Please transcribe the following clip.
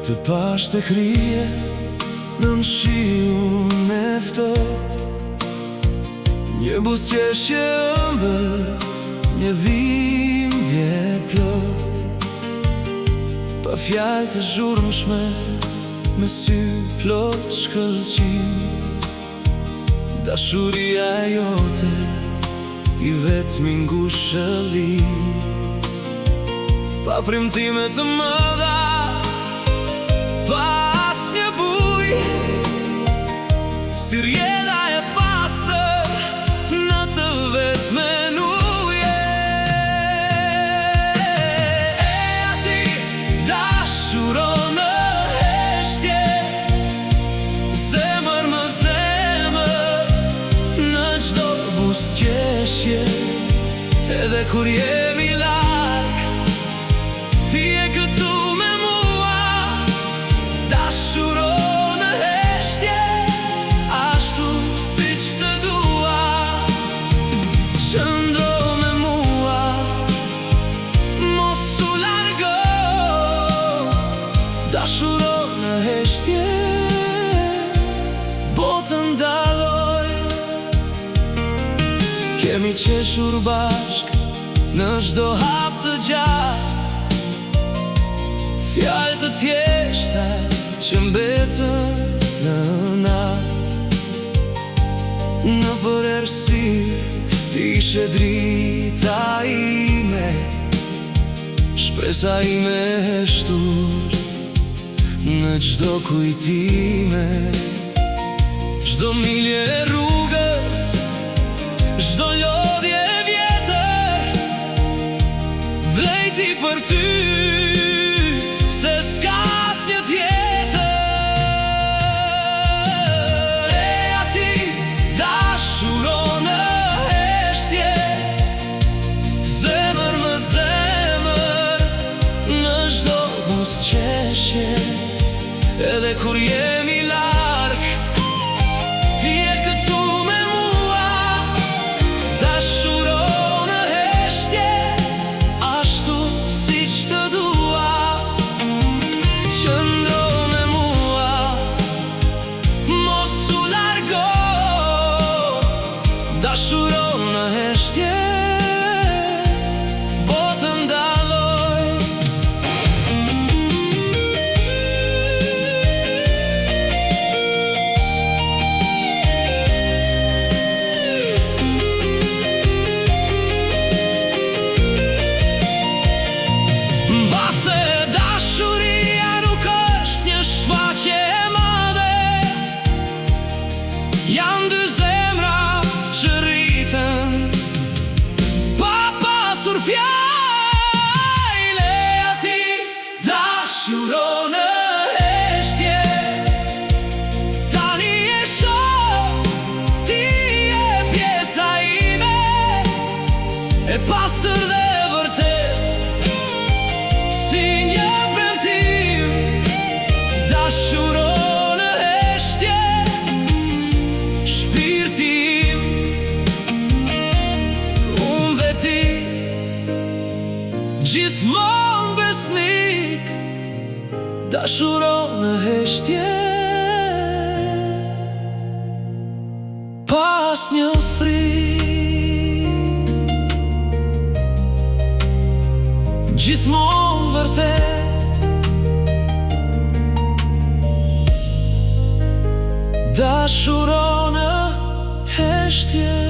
Të pash të krije në shiun e ftohtë, një buzëqeshje ëmbël, një dhimbje plot, pa fjalë të zhurmshme, me sy plot shkëlqim. Dashuria jote i vetmi ngushëllim, pa premtime të mëdha, pa asnjë bujë, si rjeda e pastër në të vetmen uje. E ati dashuron në heshtje, zemër më zemër, në çdo buzëqeshje. Edhe kur jemi larg, ti je këtu me mua. Dashuron në heshtje, ashtu siç të dua. Qëndro me mua, mos u largo. Dashuron në heshtje, botën ndaloj. Kemi qeshur bashk në çdo hap të gjatë, fjalë të thjeshta që mbetën në natë. Në përerësirë ti ishe drita ime, shpresa ime e shtur në çdo kujtime. Çdo milje e rrugës, çdo lodhje e vjetër, vlejti për ty, se s'ka asnjë tjetër. E ati dashuron në heshtje, zemër më zemër, në çdo buzëqeshje. Edhe kur jemi larg, ti je këtu me mua. Dashuron në heshtje, ashtu siç të dua. Qëndro me mua, mos u largo. Dashuron në heshtje, botën ndaloj. Mbase dashuria nuk është një shfaqje e madhe, janë dy zemra që rriten pa pasur fjalë. E ati dashuron në heshtje, tani e shoh, ti je pjesa ime, e pastër dhe vërtet, si një premtim. Dashuron në heshtje, shpirti im, unë dhe ti, gjithmonë besnik. Dashuron në heshtje, pas një frikë, gjithmonë vërtet. Dashuron në heshtje.